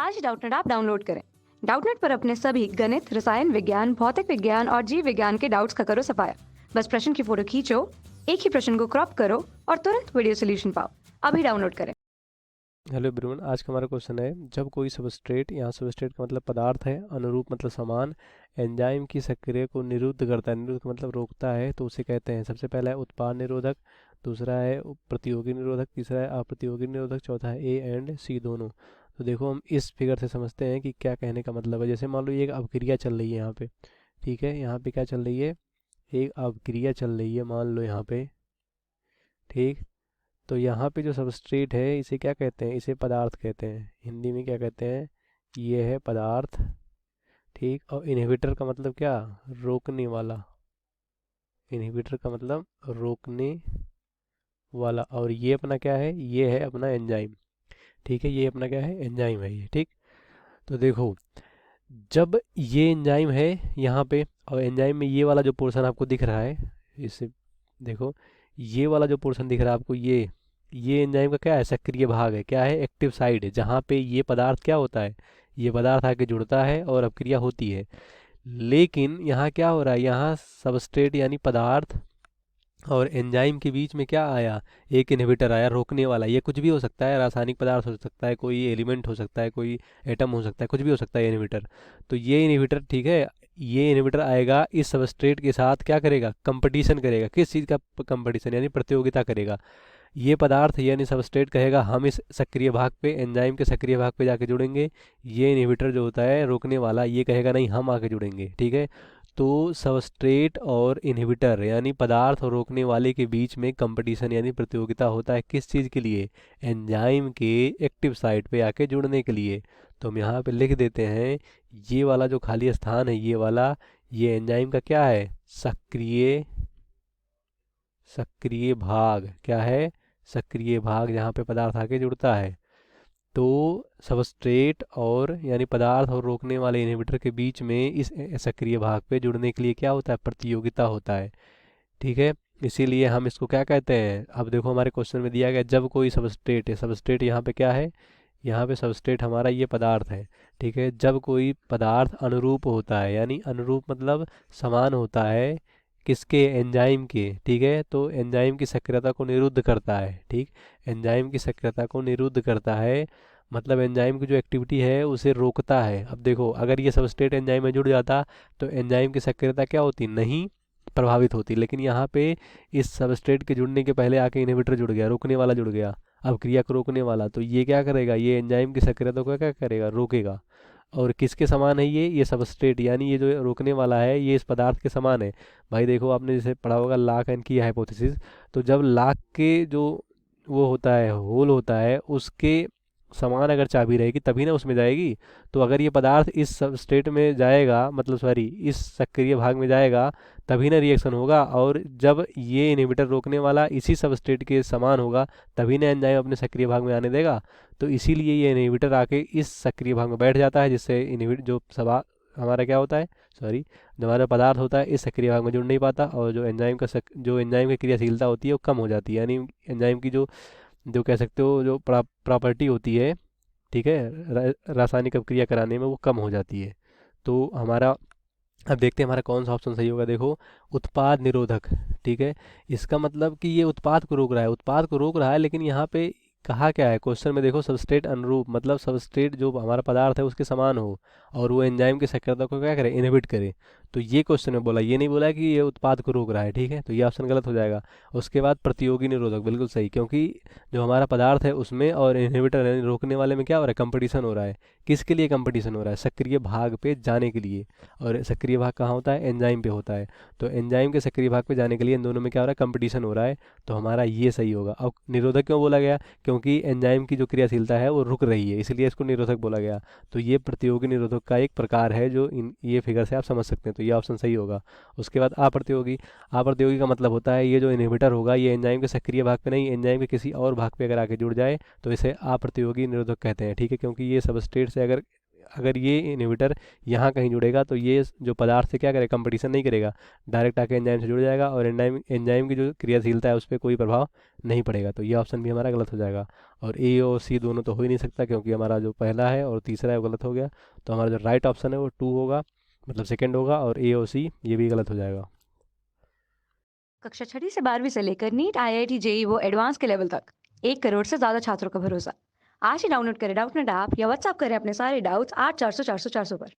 आज Doubtnut app download करें। Doubtnut पर अपने सभी गणित, रसायन विज्ञान, भौतिक विज्ञान और जीव विज्ञान के डाउट्स का करो सफाया। बस प्रश्न की फोटो खींचो, एक ही प्रश्न को क्रॉप करो और तुरंत वीडियो सोल्यूशन पाओ। अभी डाउनलोड करें। हेलो एवरीवन, आज का हमारा क्वेश्चन है जब कोई सबस्ट्रेट, यहाँ सबस्ट्रेट का मतलब पदार्थ है, अनुरूप मतलब समान, एंजाइम की सक्रिय को निरुद्ध करता है, निरुद्ध का मतलब रोकता है, तो उसे कहते हैं। सबसे पहला है उत्पाद निरोधक, दूसरा है प्रतियोगी निरोधक, तीसरा है अप्रतियोगी निरोधक, चौथा है ए एंड सी दोनों। तो देखो हम इस फिगर से समझते हैं कि क्या कहने का मतलब है। जैसे मान लो ये एक अभिक्रिया चल रही है यहाँ पे, ठीक है, यहाँ पे क्या चल रही है, एक अभिक्रिया चल रही है मान लो यहाँ पे, ठीक। तो यहाँ पे जो सबस्ट्रेट है इसे क्या कहते हैं, इसे पदार्थ कहते हैं, हिंदी में क्या कहते हैं, ये है पदार्थ, ठीक। और इनहिबिटर का मतलब क्या, रोकने वाला, इनहिबिटर का मतलब रोकने वाला। और ये अपना क्या है, ये है अपना एंजाइम, ठीक है, ये अपना क्या है, एंजाइम है ये, ठीक। तो देखो जब ये एंजाइम है यहाँ पे, और एंजाइम में ये वाला जो पोर्शन आपको दिख रहा है, इसे देखो, ये वाला जो पोर्शन दिख रहा है आपको, ये एंजाइम का क्या है, सक्रिय भाग है, क्या है, एक्टिव साइड है, जहाँ पे ये पदार्थ क्या होता है, ये पदार्थ आके जुड़ता है और अपक्रिया होती है। लेकिन यहाँ क्या हो रहा है, यहाँ सबस्ट्रेट यानी पदार्थ और एंजाइम के बीच में क्या आया, एक इनहिबिटर आया, रोकने वाला। ये कुछ भी हो सकता है, रासायनिक पदार्थ हो सकता है, कोई एलिमेंट हो सकता है, कोई एटम हो सकता है, कुछ भी हो सकता है इनहिबिटर। तो ये इनहिबिटर, ठीक है, ये इनहिबिटर आएगा इस सबस्ट्रेट के साथ, क्या करेगा, कंपटीशन करेगा। किस चीज़ का कंपटीशन, यानी प्रतियोगिता करेगा। ये पदार्थ यानी सबस्ट्रेट कहेगा हम इस सक्रिय भाग पे, एंजाइम के सक्रिय भाग पे जाके जुड़ेंगे। ये इनहिबिटर जो होता है रोकने वाला, ये कहेगा नहीं हम आके जुड़ेंगे, ठीक है। तो सबस्ट्रेट और इनहिबिटर यानी पदार्थ और रोकने वाले के बीच में कंपटीशन यानी प्रतियोगिता होता है, किस चीज़ के लिए, एंजाइम के एक्टिव साइट पे आके जुड़ने के लिए। तो हम यहाँ पे लिख देते हैं, ये वाला जो खाली स्थान है, ये वाला, ये एंजाइम का क्या है, सक्रिय, सक्रिय भाग, क्या है, सक्रिय भाग, जहाँ पे पदार्थ आके जुड़ता है। तो सबस्ट्रेट और यानी पदार्थ और रोकने वाले इनहिबिटर के बीच में इस सक्रिय भाग पे जुड़ने के लिए क्या होता है, प्रतियोगिता होता है, ठीक है। इसीलिए हम इसको क्या कहते हैं, अब देखो हमारे क्वेश्चन में दिया गया जब कोई सबस्ट्रेट है, सबस्ट्रेट यहाँ पे क्या है, यहाँ पे सबस्ट्रेट हमारा ये पदार्थ है, ठीक है। जब कोई पदार्थ अनुरूप होता है, यानी अनुरूप मतलब समान होता है, किसके, एंजाइम के, ठीक है। तो एंजाइम की सक्रियता को निरुद्ध करता है, ठीक, एंजाइम की सक्रियता को निरुद्ध करता है, मतलब एंजाइम की जो एक्टिविटी है उसे रोकता है। अब देखो अगर ये सबस्ट्रेट एंजाइम में जुड़ जाता तो एंजाइम की सक्रियता क्या होती, नहीं प्रभावित होती। लेकिन यहाँ पे इस सबस्ट्रेट के जुड़ने के पहले आके इनहिबिटर जुड़ गया, रोकने वाला जुड़ गया, अब क्रिया को रोकने वाला, तो ये क्या करेगा, ये एंजाइम की सक्रियता को क्या करेगा, रोकेगा। और किसके समान है ये सबस्ट्रेट यानी ये जो रोकने वाला है ये इस पदार्थ के समान है। भाई देखो आपने जैसे पढ़ा होगा लाक एंड की हाइपोथेसिस, तो जब लाक के जो वो होता है, होल होता है, उसके समान अगर चाबी रहेगी तभी ना उसमें जाएगी। तो अगर ये पदार्थ इस सबस्ट्रेट में जाएगा, मतलब सॉरी इस सक्रिय भाग में जाएगा, तभी ना रिएक्शन होगा। और जब ये इनहिबिटर रोकने वाला इसी सबस्ट्रेट के समान होगा, तभी ना एंजाइम अपने सक्रिय भाग में आने देगा। तो इसीलिए ये इनहिबिटर आके इस सक्रिय भाग में बैठ जाता है, जिससे इनहिबिट जो सवा हमारा क्या होता है, सॉरी, जो हमारा पदार्थ होता है इस सक्रिय भाग में जुड़ नहीं पाता, और जो एंजाइम का जो एंजाइम की क्रियाशीलता होती है वो कम हो जाती है, यानी एंजाइम की जो जो कह सकते हो जो प्रॉपर्टी होती है, ठीक है, रासायनिक अभिक्रिया कराने में वो कम हो जाती है। तो हमारा, अब देखते हैं हमारा कौन सा ऑप्शन सही होगा। देखो उत्पाद निरोधक, ठीक है, इसका मतलब कि ये उत्पाद को रोक रहा है, उत्पाद को रोक रहा है, लेकिन यहाँ पे कहा क्या है क्वेश्चन में, देखो सबस्ट्रेट अनुरूप मतलब सबस्ट्रेट जो हमारा पदार्थ है उसके समान हो, और वो एंजाइम की सक्रियता को क्या करे, इनहिबिट करे। तो ये क्वेश्चन में बोला, ये नहीं बोला कि ये उत्पाद को रोक रहा है, ठीक है, तो ये ऑप्शन गलत हो जाएगा। उसके बाद प्रतियोगी निरोधक, बिल्कुल सही, क्योंकि जो हमारा पदार्थ है उसमें और इनहिबिटर यानी रोकने वाले में क्या हो रहा है, कंपटीशन हो रहा है। किसके लिए कंपटीशन हो रहा है, सक्रिय भाग पे जाने के लिए। और सक्रिय भाग कहाँ होता है, एंजाइम पे होता है। तो एंजाइम के सक्रिय भाग पे जाने के लिए इन दोनों में क्या हो रहा है, कंपटीशन हो रहा है। तो हमारा ये सही होगा। अब निरोधक क्यों बोला गया, क्योंकि एंजाइम की जो क्रियाशीलता है वो रुक रही है, इसलिए इसको निरोधक बोला गया। तो ये प्रतियोगी निरोधक का एक प्रकार है जो इन ये फिगर से आप समझ सकते हैं, तो ये ऑप्शन सही होगा। उसके बाद अप्रतियोगी, अप्रतियोगी का मतलब होता है ये जो इनहिबिटर होगा ये एंजाइम के सक्रिय भाग पे नहीं, एंजाइम के किसी और भाग पे अगर आके जुड़ जाए तो इसे अप्रतियोगी निरोधक कहते हैं, ठीक है, क्योंकि ये सबस्ट्रेट से अगर अगर ये इनहिबिटर यहाँ कहीं जुड़ेगा तो ये जो पदार्थ से क्या करेगा, कंपटीशन नहीं करेगा, डायरेक्ट आके एंजाइम से जुड़ जाएगा और एंजाइम की जो क्रियाशीलता है उस पर कोई प्रभाव नहीं पड़ेगा। तो ये ऑप्शन भी हमारा गलत हो जाएगा। और ए और सी दोनों तो हो ही नहीं सकता, क्योंकि हमारा जो पहला है और तीसरा है वो गलत हो गया। तो हमारा जो राइट ऑप्शन है वो 2 होगा, मतलब सेकेंड होगा, और ए और सी ये भी गलत हो जाएगा। कक्षा 6ठी से 12वीं से लेकर नीट, IIT, JEE वो एडवांस के लेवल तक 1 करोड़ से ज़्यादा छात्रों का भरोसा। आज ही डाउनलोड करें डाउटनेट ऐप या व्हाट्सएप करें अपने सारे डाउट्स 8400 400 400 पर।